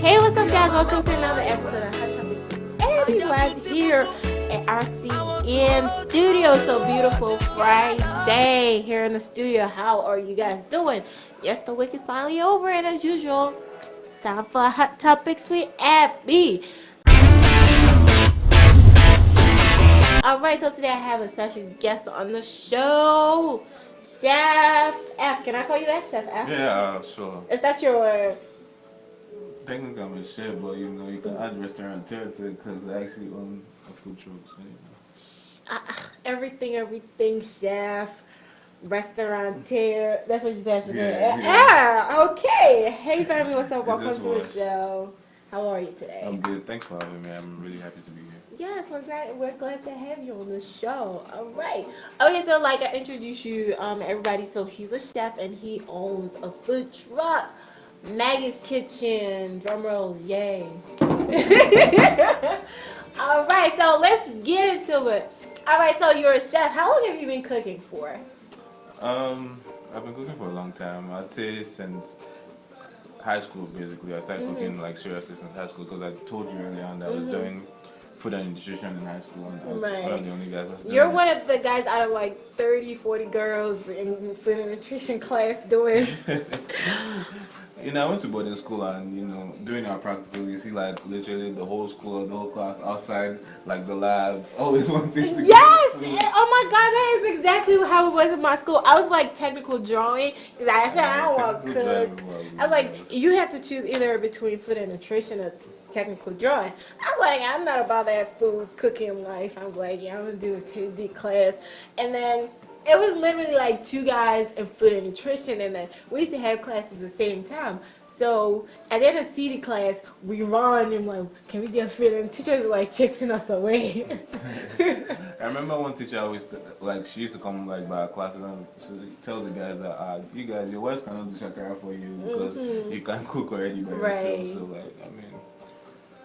Hey, what's up, guys? Welcome to another episode of Hot Topics with Abby live here at RCN Studio. So beautiful Friday here in the studio. How are you guys doing? Yes, the week is finally over, and as usual, it's time for Hot Topics with Abby. All right, so today I have a special guest on the show, Chef F. Can I call you that, Chef F? Yeah, sure. Is that your Technically, I'm a chef, but you can add restaurant territory because I actually own a food truck. everything, chef, restaurateur? That's what you said. Yeah. Okay. Hey, family, what's up? It's Welcome just to the what? show. How are you today? I'm good. Thanks for having me. I'm really happy to be here. Yes, we're glad to have you on the show. All right. Okay, so like I introduced you, everybody. So he's a chef and he owns a food truck, Maggie's Kitchen. Drum rolls, yay! All right, so let's get into it. All right, so you're a chef. How long have you been cooking for? I've been cooking for a long time. I'd say since high school, basically. I started cooking like seriously since high school because I told you earlier on that I was doing food and nutrition in high school, and I was one of the only guys that's doing You're it. one of the guys out of like 30, 40 girls in food and nutrition class doing. I went to boarding school and, doing our practicals, you see like literally the whole school, the whole class outside, like the lab, always wanting to Yes! get food. Oh my god, that is exactly how it was in my school. I was like technical drawing because I said I don't want to cook. I was like, you had to choose either between food and nutrition or technical drawing. I was like, I'm not about that food cooking life. I was like, yeah, I'm gonna do a TD class. And then it was literally like two guys in food and nutrition, and then we used to have classes at the same time. So at the end of TD class, we run and like, can we get food? And teachers were like chasing us away. I remember one teacher always, she used to come like by our classes and she tells the guys that, you guys, your wives cannot do shakara for you because you can cook already by yourself. So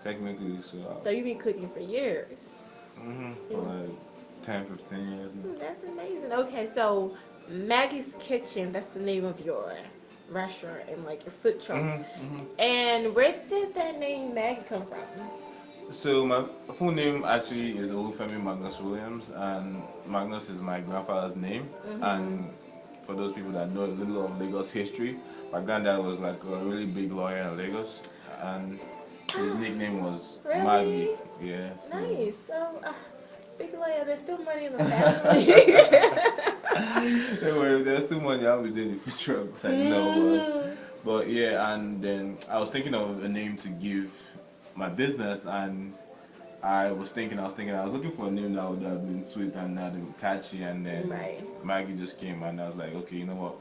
technically, so. So you've been cooking for years. For like 10, 15 years now. That's amazing. Okay, so Maggie's Kitchen, that's the name of your restaurant and like your food truck. And where did that name Maggie come from? So my full name actually is Olufemi Magnus Williams, and Magnus is my grandfather's name. And for those people that know a little of Lagos history, my granddad was like a really big lawyer in Lagos, and his nickname was Really? Maggie. Yeah. So. Nice. So, big lawyer, there's still money in the family. Don't worry, there's still money. I'll be doing the food trucks. I know, but yeah. And then I was thinking of a name to give my business, and I was looking for a name that would have been sweet and that would be catchy, and then Maggie just came, and I was like, okay, you know what?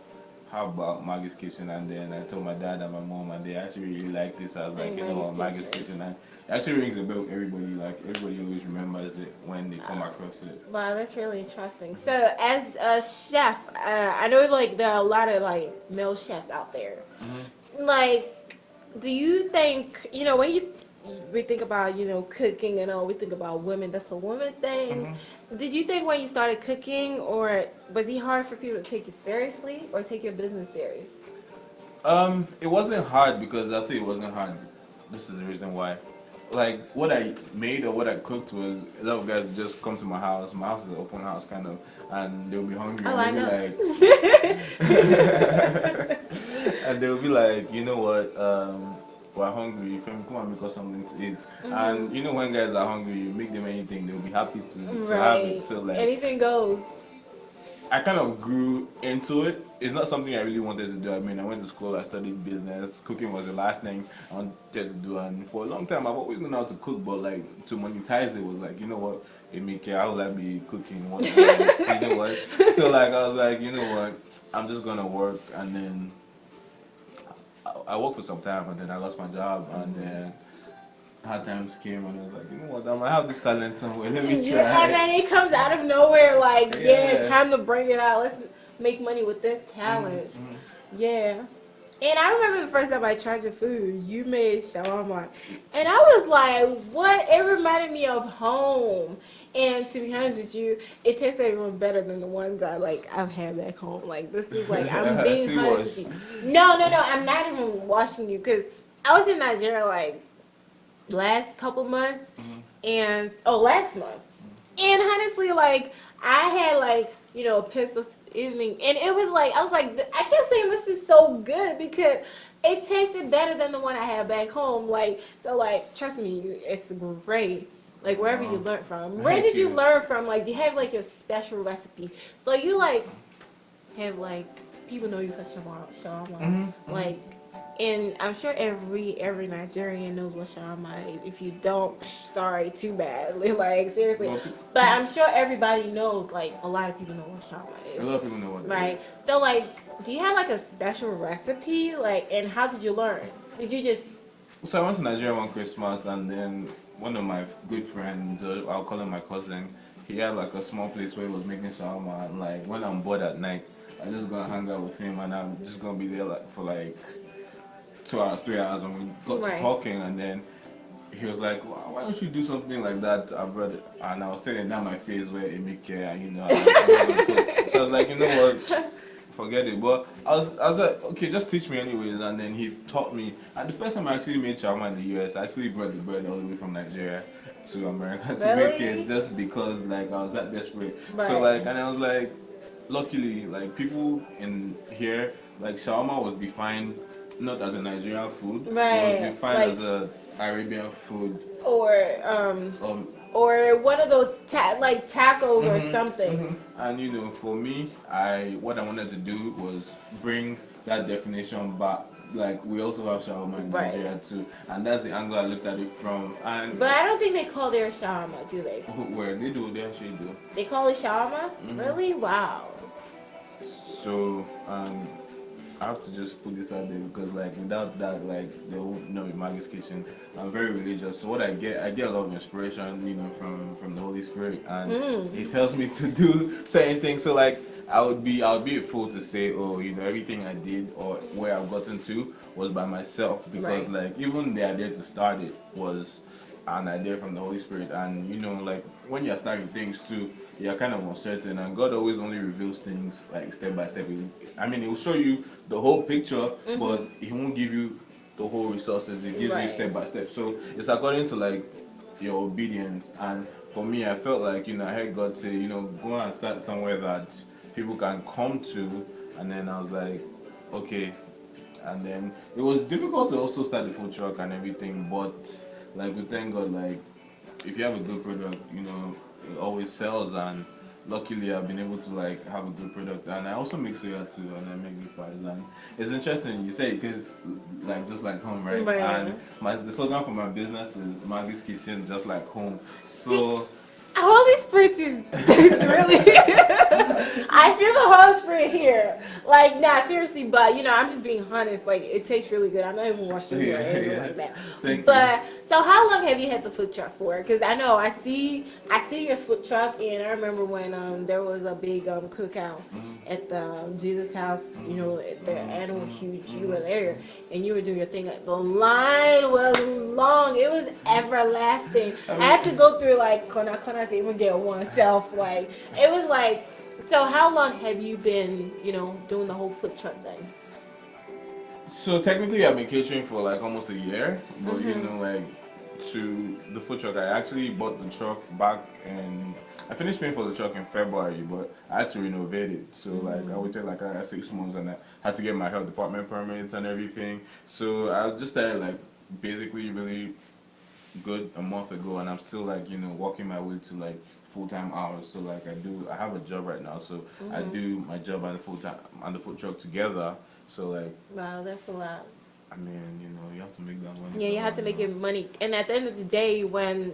How about Maggie's Kitchen? And then I told my dad and my mom, and they actually really liked this. I was like, you know what, Maggie's Kitchen. And it actually rings a bell with everybody. Like, everybody always remembers it when they come across it. Wow, that's really interesting. So, as a chef, I know like there are a lot of like male chefs out there. Like, do you think, when we think about, cooking and all, we think about women, that's a woman thing. Did you think when you started cooking, or was it hard for people to take you seriously or take your business serious? It wasn't hard because I'll say it wasn't hard. This is the reason why. Like, what I made or what I cooked was, a lot of guys just come to my house. My house is an open house, kind of, and they'll be hungry. Oh, and I know. And they'll be like, you know what, we're hungry, come and make us something to eat. And when guys are hungry, you make them anything, they'll be happy to have it. So like, anything goes. I kind of grew into it. It's not something I really wanted to do. I mean, I went to school, I studied business. Cooking was the last thing I wanted to do. And for a long time, I've always known how to cook, but like, to monetize it was like, you know what, how will I be cooking? What, you know what? So like, I was like, you know what, I'm just going to work. And then I worked for some time, and then I lost my job. And then hard times came, and I was like, you know what, I might have this talent somewhere, let me try. And then it comes out of nowhere, like, time to bring it out. Let's make money with this talent. Yeah. And I remember the first time I tried your food, you made shawarma. And I was like, what? It reminded me of home. And to be honest with you, it tasted even better than the ones I've had back home. Like, this is like, I'm being honest with you. No, I'm not even washing you, because I was in Nigeria like last couple months, and last month, and honestly, like I had like a pistol evening, and it was like I was like I kept saying this is so good because it tasted better than the one I had back home. Like so, like trust me, it's great. Like wherever you learned from, where did you learn from? Like, do you have like your special recipe? So you like have like people know you for shawarma, like. And I'm sure every Nigerian knows what shawarma is. If you don't, sorry, too bad. Like seriously, but I'm sure everybody knows. Like a lot of people know what shawarma is. A lot of people know what it is. Right. So like, do you have like a special recipe? Like, and how did you learn? Did you just? So I went to Nigeria one Christmas, and then one of my good friends, I'll call him my cousin, he had like a small place where he was making shawarma. And like when I'm bored at night, I'm just gonna hang out with him, and I'm just gonna be there like for like 2 hours, 3 hours, and we got to talking, and then he was like, "Why don't you do something like that, brother?" And I was telling down my face where Emike, and so I was like, you know what, forget it. But I was like, okay, just teach me anyways. And then he taught me. And the first time I actually made shawarma in the US, I actually brought the bread all the way from Nigeria to America to make it, just because like I was that desperate. So like, and I was like, luckily, like people in here, like shawarma was defined not as a Nigerian food, it was defined like, as a Arabian food, or one of those like tacos or something. And for me, what I wanted to do was bring that definition back. Like we also have shawarma in Nigeria too, and that's the angle I looked at it from. But I don't think they call their shawarma, do they? Where they do, they actually do. They call it shawarma? Really? Wow. So I have to just put this out there because like without that, like they won't know in Maggie's kitchen. I'm very religious, so what I get a lot of inspiration, from the Holy Spirit, and He tells me to do certain things. So like I would be a fool to say, oh, everything I did or where I've gotten to was by myself, because like even the idea to start it was an idea from the Holy Spirit, and like when you're starting things too, you're kind of uncertain, and God always only reveals things like step by step. I mean, He will show you the whole picture, but He won't give you the whole resources. He gives you step by step. So it's according to like your obedience. And for me, I felt like I heard God say, go and start somewhere that people can come to, and then I was like, okay. And then it was difficult to also start the food truck and everything, but like we thank God, like if you have a good product, it always sells, and luckily I've been able to like have a good product. And I also make soya too, and I make meat pies. And it's interesting you say, because like just like home, right? And the slogan for my business is Maggie's Kitchen, just like home. So Holy Spirit is really. I feel the Holy Spirit here. Like, nah, seriously, but I'm just being honest. Like, it tastes really good. I'm not even watching it or anything like that. Thank you. So, how long have you had the food truck for? Because I know I see your food truck, and I remember when there was a big cookout at the Jesus house. At the annual huge. You were there, and you were doing your thing. Like, the line was long. It was everlasting. I had to go through like kona to even get oneself. Like, it was like. So how long have you been, doing the whole food truck thing? So technically I've been catering for like almost a year, but like to the food truck, I actually bought the truck back, and I finished paying for the truck in February, but I had to renovate it. So like I waited like 6 months, and I had to get my health department permits and everything. So I just started like basically really good a month ago, and I'm still like working my way to like full-time hours. So like I have a job right now, so I do my job and the food truck together. So like, wow, that's a lot. I mean, you have to make that money. Yeah, you have to make your money, and at the end of the day, when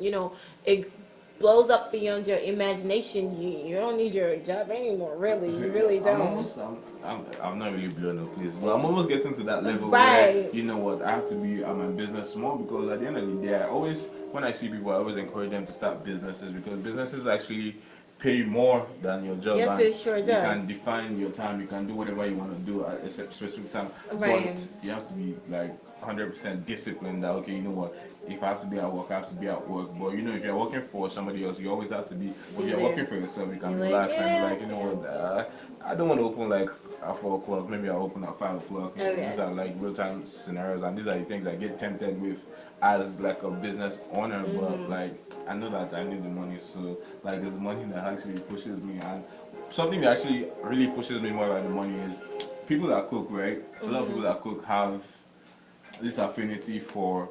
it blows up beyond your imagination, you don't need your job anymore. Really, you really don't. I'm not really blowing up, please, but I'm almost getting to that level where what, I have to be at my business more, because at the end of the day, when I see people, I always encourage them to start businesses, because businesses actually pay more than your job. Yes, it sure does. You can define your time. You can do whatever you want to do at a specific time. But you have to be like 100% disciplined that, okay, you know what, if I have to be at work, I have to be at work. But you know, if you're working for somebody else, you always have to be, but if you're working for yourself, you can relax and be like, you know what, I don't want to open like at 4 o'clock, maybe I'll open at 5 o'clock. Okay. These are like real time scenarios, and these are the things I get tempted with as like a business owner. But like, I know that I need the money, so like there's money that actually pushes me. And something that actually really pushes me more than the money is people that cook, right? A lot of people that cook have this affinity for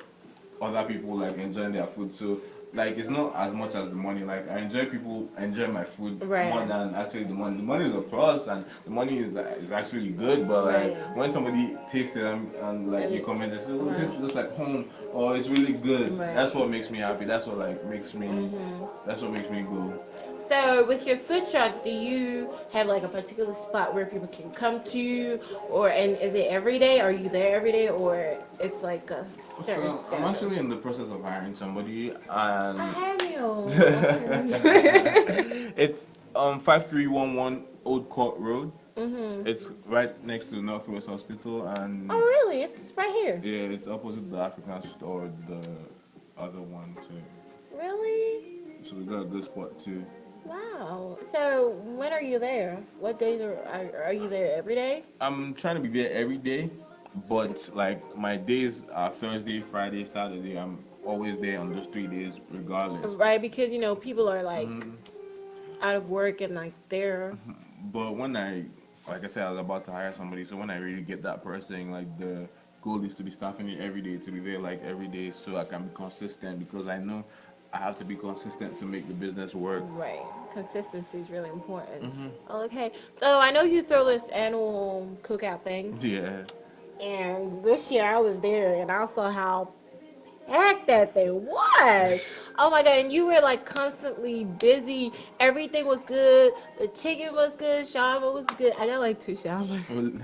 other people like enjoying their food. So like it's not as much as the money. Like I enjoy people enjoy my food more than actually the money. The money is a plus and the money is actually good. But like when somebody tastes it and like you comment and say, oh, this looks like home or it's really good. That's what makes me happy. That's what like makes me. That's what makes me go. So with your food truck, do you have like a particular spot where people can come to, and is it every day? Are you there every day, or it's like a certain So I'm actually in the process of hiring somebody, and it's 5311 Old Court Road. It's right next to Northwest Hospital, and oh really? It's right here. yeah, it's opposite the African store, the other one too. Really? So we got a good spot too. Wow. So when are you there? What days are you there every day? I'm trying to be there every day, but like my days are Thursday, Friday, Saturday. I'm always there on those 3 days regardless. Right, because you know people are like out of work and like they're. But when like I said, I was about to hire somebody, so when I really get that person, like the goal is to be staffing it every day, to be there like every day, so I can be consistent because I know I have to be consistent to make the business work. Right. Consistency is really important. Okay. So I know you throw this annual cookout thing. Yeah. And this year I was there and I saw how packed that thing was. Oh my God. And you were like constantly busy. Everything was good. The chicken was good. Shawarma was good. I got like 2 shawarmas.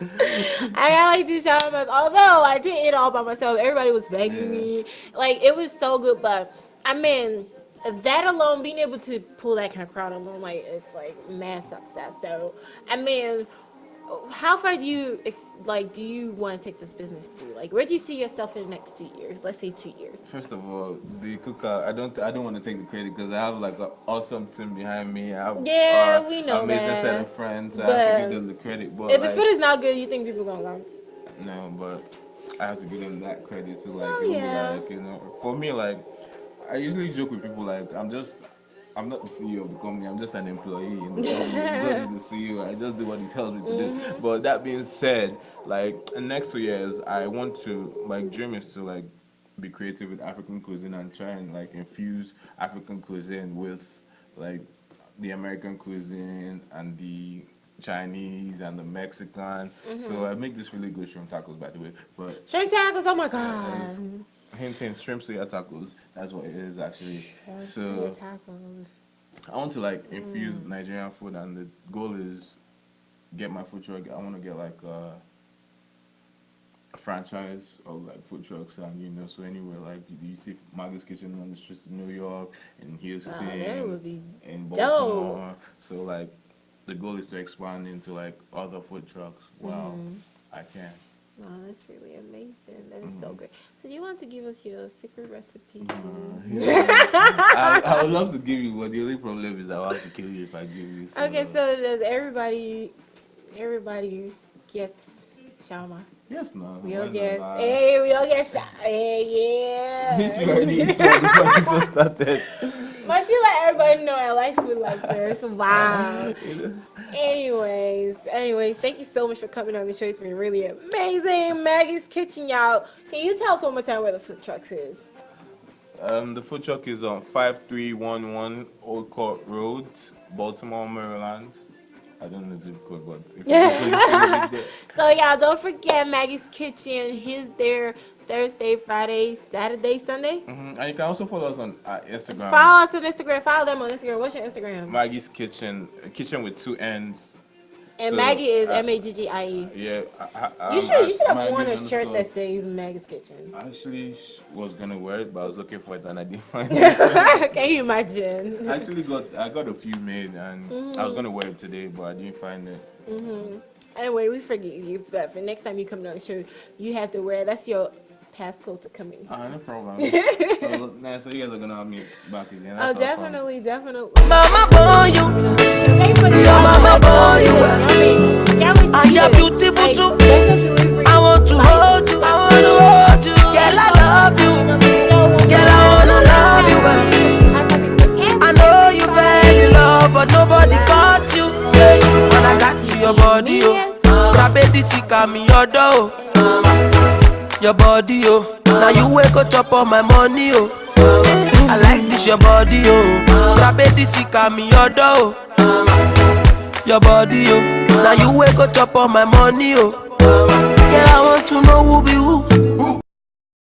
I got like 2 shawarmas. Although I didn't eat it all by myself. Everybody was begging me. Like it was so good. But I mean, that alone, being able to pull that kind of crowd alone, like it's like mad success. So I mean, how far do you do you want to take this business to? Like, where do you see yourself in the next 2 years? Let's say 2 years. First of all, the cooker, I don't want to take the credit because I have like an awesome team behind me. I have we know amazing that. set of friends. I have to give them the credit. But if the food is not good, you think people gonna go? No, but I have to give them that credit. So like, be like, you know, for me, like, I usually joke with people like I'm not the CEO of the company. I'm just an employee in the company. God is the CEO. I just do what he tells me to do. But that being said, like in the next 2 years, I want to my dream is to like be creative with African cuisine and try and like infuse African cuisine with like the American cuisine and the Chinese and the Mexican. So I make this really good shrimp tacos, by the way. But shrimp tacos, oh my God. Hint, shrimp soya tacos. That's what it is actually. So tacos. I want to like infuse Nigerian food, and the goal is get my food truck. I want to get like a franchise of like food trucks, and you know, so anywhere like you see Maggies Kitchen on the streets of New York, in Houston, that would be in Baltimore. So like the goal is to expand into like other food trucks. Wow, I can. Oh, that's really amazing. That is so great. So you want to give us your secret recipe? I would love to give you, but the only problem is I'll have to kill you if I give you. So. Okay, so does everybody gets shawarma? Yes, no. We all get, hey, we all get shawarma. Hey, yeah. Did you already eat one before you so started? But you let everybody know I like food like this. Wow. Anyways, thank you so much for coming on the show. It's been really amazing. Maggie's Kitchen, y'all. Can you tell us one more time where the food truck is? The food truck is on 5311 Old Court Road, Baltimore, Maryland. I don't know the zip code, but if you so y'all don't forget Maggie's Kitchen. He's there Thursday, Friday, Saturday, Sunday. And you can also follow us on Instagram. Follow us on Instagram. Follow them on Instagram. What's your Instagram? Maggie's Kitchen, kitchen with 2 N's. And so, Maggie is Maggie. Yeah. You should have worn a shirt that says Maggie's Kitchen. I actually was gonna wear it, but I was looking for it and I didn't find it. Can you imagine? I got a few made, and I was gonna wear it today, but I didn't find it. Anyway, we forgive you, but for next time you come down the show, you have to wear. That's your passcode to come in. No problem. So you guys are gonna have me back again. Oh, That's definitely, definitely. Mama born you, your mama born you well. And you're beautiful too. I want to hold you, I want to hold you. Girl, I love you. Girl, I wanna love you well. I know you fell in love, but nobody got you. When I got to your body, oh, baby, sick of me, your door. Your body, oh. Now you wake up on my money, oh. I like this your body, oh. Baby, sick of me, your door. Your body, oh. Now you wake up on my money, oh. Girl, I want to know who be who.